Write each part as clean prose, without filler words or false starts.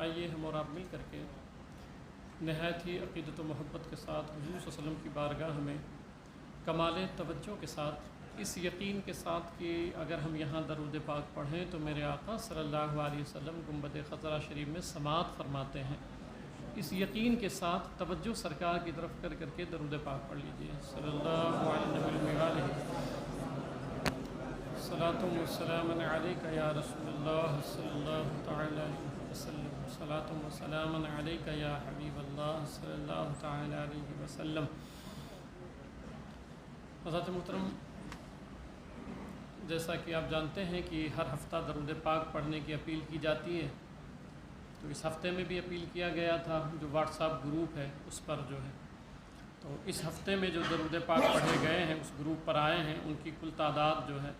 آئیے ہم اور آپ مل کر کے نہایت ہی عقیدت و محبت کے ساتھ حضور صلی اللہ علیہ وسلم کی بارگاہ میں کمال توجہ کے ساتھ اس یقین کے ساتھ کہ اگر ہم یہاں درود پاک پڑھیں تو میرے آقا صلی اللہ علیہ وسلم گنبد خضرا شریف میں سماعت فرماتے ہیں، اس یقین کے ساتھ توجہ سرکار کی طرف کر کر کے درود پاک پڑھ لیجیے۔ صلی اللہ علیہ صلاۃ و سلام علیک یا رسول اللہ صلی اللہ تعالی علیہ وسلم، صلاۃ و سلام علیک یا حبیب اللہ صلی اللہ تعالی علیہ وسلم۔ حضرات محترم، جیسا کہ آپ جانتے ہیں کہ ہر ہفتہ درود پاک پڑھنے کی اپیل کی جاتی ہے، تو اس ہفتے میں بھی اپیل کیا گیا تھا جو واٹس ایپ گروپ ہے اس پر جو ہے، تو اس ہفتے میں جو درود پاک پڑھے گئے ہیں اس گروپ پر آئے ہیں ان کی کل تعداد جو ہے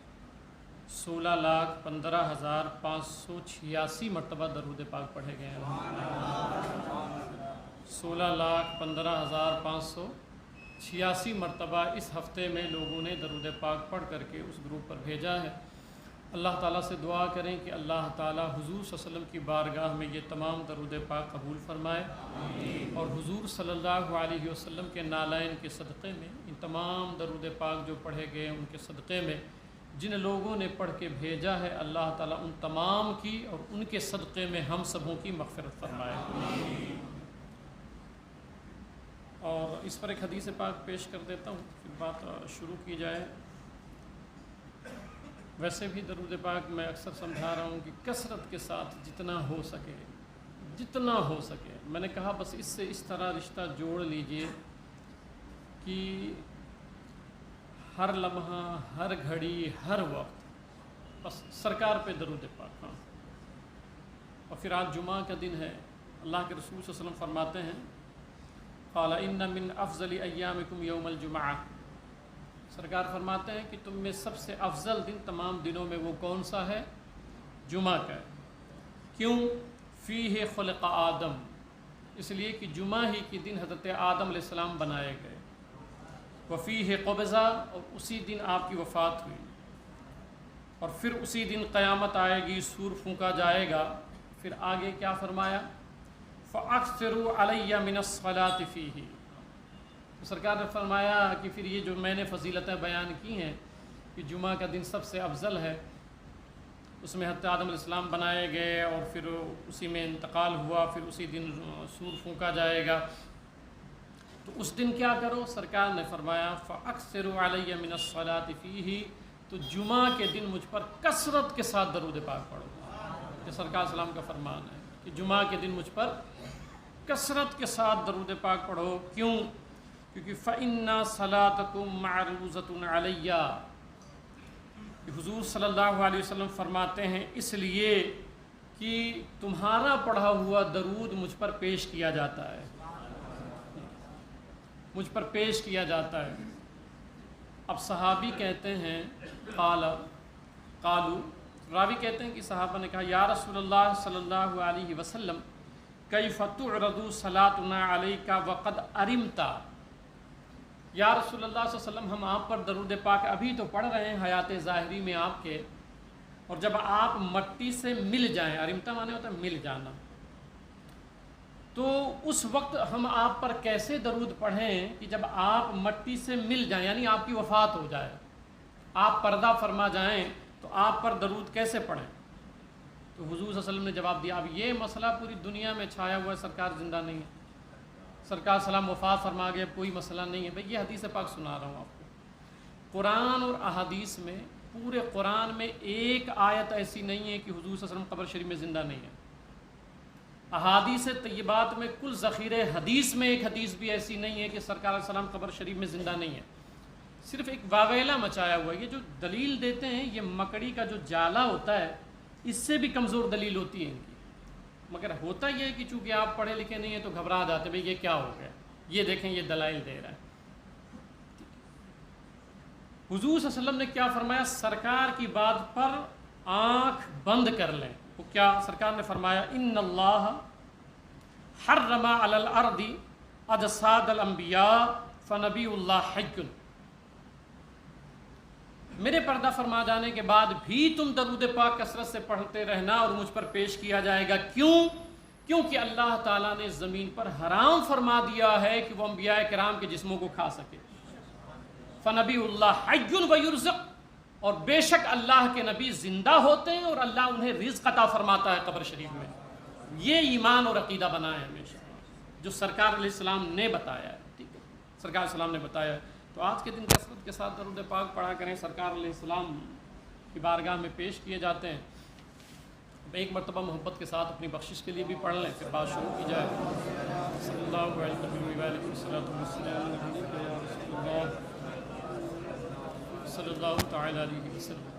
16,15,586 مرتبہ درود پاک پڑھے گئے ہیں۔ 16,15,586 مرتبہ اس ہفتے میں لوگوں نے درود پاک پڑھ کر کے اس گروپ پر بھیجا ہے۔ اللہ تعالیٰ سے دعا کریں کہ اللہ تعالیٰ حضور صلی اللہ علیہ وسلم کی بارگاہ میں یہ تمام درود پاک قبول فرمائے، اور حضور صلی اللہ علیہ وسلم کے نالین کے صدقے میں ان تمام درود پاک جو پڑھے گئے ہیں ان کے صدقے میں جن لوگوں نے پڑھ کے بھیجا ہے اللہ تعالیٰ ان تمام کی اور ان کے صدقے میں ہم سبوں کی مغفرت فرمائے۔ اور اس پر ایک حدیث پاک پیش کر دیتا ہوں پھر بات شروع کی جائے۔ ویسے بھی درود پاک میں اکثر سمجھا رہا ہوں کہ کثرت کے ساتھ جتنا ہو سکے، میں نے کہا بس اس سے اس طرح رشتہ جوڑ لیجئے کہ ہر لمحہ، ہر گھڑی، ہر وقت بس سرکار پہ درود پاک۔ ہاں، اور پھر آج جمعہ کا دن ہے، اللہ کے رسول صلی اللہ علیہ وسلم فرماتے ہیں قال ان من افضل ایامکم یوم الجمعہ، سرکار فرماتے ہیں کہ تم میں سب سے افضل دن تمام دنوں میں وہ کون سا ہے؟ جمعہ کا ہے۔ کیوں؟ فیہ خلق آدم، اس لیے کہ جمعہ ہی کے دن حضرت آدم علیہ السلام بنائے گئے، وفیہ قبضہ، اور اسی دن آپ کی وفات ہوئی، اور پھر اسی دن قیامت آئے گی، سور پھونکا جائے گا۔ پھر آگے کیا فرمایا؟ فَأَكْثِرُوا عَلَيَّ مِنَ الصَّلَاةِ فِيهِ، سرکار نے فرمایا کہ پھر یہ جو میں نے فضیلتیں بیان کی ہیں کہ جمعہ کا دن سب سے افضل ہے، اس میں حضرت آدم علیہ السلام بنائے گئے اور پھر اسی میں انتقال ہوا، پھر اسی دن سور پھونکا جائے گا، تو اس دن کیا کرو؟ سرکار نے فرمایا فَأَكْثِرُوا عَلَيَّ مِنَ الصَّلَاةِ فِيهِ، تو جمعہ کے دن مجھ پر کثرت کے ساتھ درود پاک پڑھو۔ یہ سرکار السلام کا فرمان ہے کہ جمعہ کے دن مجھ پر کثرت کے ساتھ درود پاک پڑھو۔ کیوں؟ کیونکہ فَإِنَّ صَلَاتَكُمْ مَعْرُوضَةٌ عَلَيَّ، حضور صلی اللہ علیہ وسلم فرماتے ہیں اس لیے کہ تمہارا پڑھا ہوا درود مجھ پر پیش کیا جاتا ہے، مجھ پر پیش کیا جاتا ہے۔ اب صحابی کہتے ہیں قالو، راوی کہتے ہیں کہ صحابہ نے کہا یا رسول اللہ صلی اللہ علیہ وسلم کیف تعرض صلاتنا علیک وقد ارمت، یا رسول اللہ صلی اللہ علیہ وسلم ہم آپ پر درود پاک ابھی تو پڑھ رہے ہیں حیات ظاہری میں آپ کے، اور جب آپ مٹی سے مل جائیں، ارمتا مانے ہوتا ہے مل جانا، تو اس وقت ہم آپ پر کیسے درود پڑھیں کہ جب آپ مٹی سے مل جائیں، یعنی آپ کی وفات ہو جائے، آپ پردہ فرما جائیں، تو آپ پر درود کیسے پڑھیں؟ تو حضور صلی اللہ علیہ وسلم نے جواب دیا اب یہ مسئلہ پوری دنیا میں چھایا ہوا ہے، سرکار زندہ نہیں ہے، سرکار سلام وفات فرما گئے، کوئی مسئلہ نہیں ہے۔ بھئی یہ حدیث پاک سنا رہا ہوں آپ کو، قرآن اور احادیث میں، پورے قرآن میں ایک آیت ایسی نہیں ہے کہ حضور صلی اللہ علیہ وسلم قبر شریف میں زندہ نہیں ہے۔ احادیث طیبات میں کل ذخیرہ حدیث میں ایک حدیث بھی ایسی نہیں ہے کہ سرکار علیہ السلام قبر شریف میں زندہ نہیں ہے، صرف ایک واویلا مچایا ہوا ہے۔ یہ جو دلیل دیتے ہیں یہ مکڑی کا جو جالا ہوتا ہے اس سے بھی کمزور دلیل ہوتی ہے ان کی، مگر ہوتا یہ ہے کہ چونکہ آپ پڑھے لکھے نہیں ہیں تو گھبرا جاتے بھئی یہ کیا ہو گیا، یہ دیکھیں یہ دلائل دے رہا ہے۔ حضور صلی اللہ علیہ وسلم نے کیا فرمایا؟ سرکار کی بات پر آنکھ بند کر لیں۔ وہ کیا؟ سرکار نے فرمایا ان اللہ حرم علی الارض اجساد الانبیاء فنبی اللہ حج، میرے پردہ فرما جانے کے بعد بھی تم درود پاک کثرت سے پڑھتے رہنا اور مجھ پر پیش کیا جائے گا۔ کیوں؟ کیونکہ اللہ تعالیٰ نے زمین پر حرام فرما دیا ہے کہ وہ انبیاء کرام کے جسموں کو کھا سکے. فنبی اللہ حی و یرزق، اور بے شک اللہ کے نبی زندہ ہوتے ہیں اور اللہ انہیں رزق عطا فرماتا ہے قبر شریف میں. یہ ایمان اور عقیدہ بنا ہے ہمیشہ جو سرکار علیہ السلام نے بتایا ہے. ٹھیک ہے، سرکار علیہ السلام نے بتایا ہے. تو آج کے دن کثرت کے ساتھ درود پاک پڑھا کریں. سرکار علیہ السلام کی بارگاہ میں پیش کیے جاتے ہیں. ایک مرتبہ محبت کے ساتھ اپنی بخشش کے لیے بھی پڑھ لیں، پھر بات شروع کی جائے. صلی اللہ علیہ وسلم، صلی اللہ تعالی علیہ وسلم.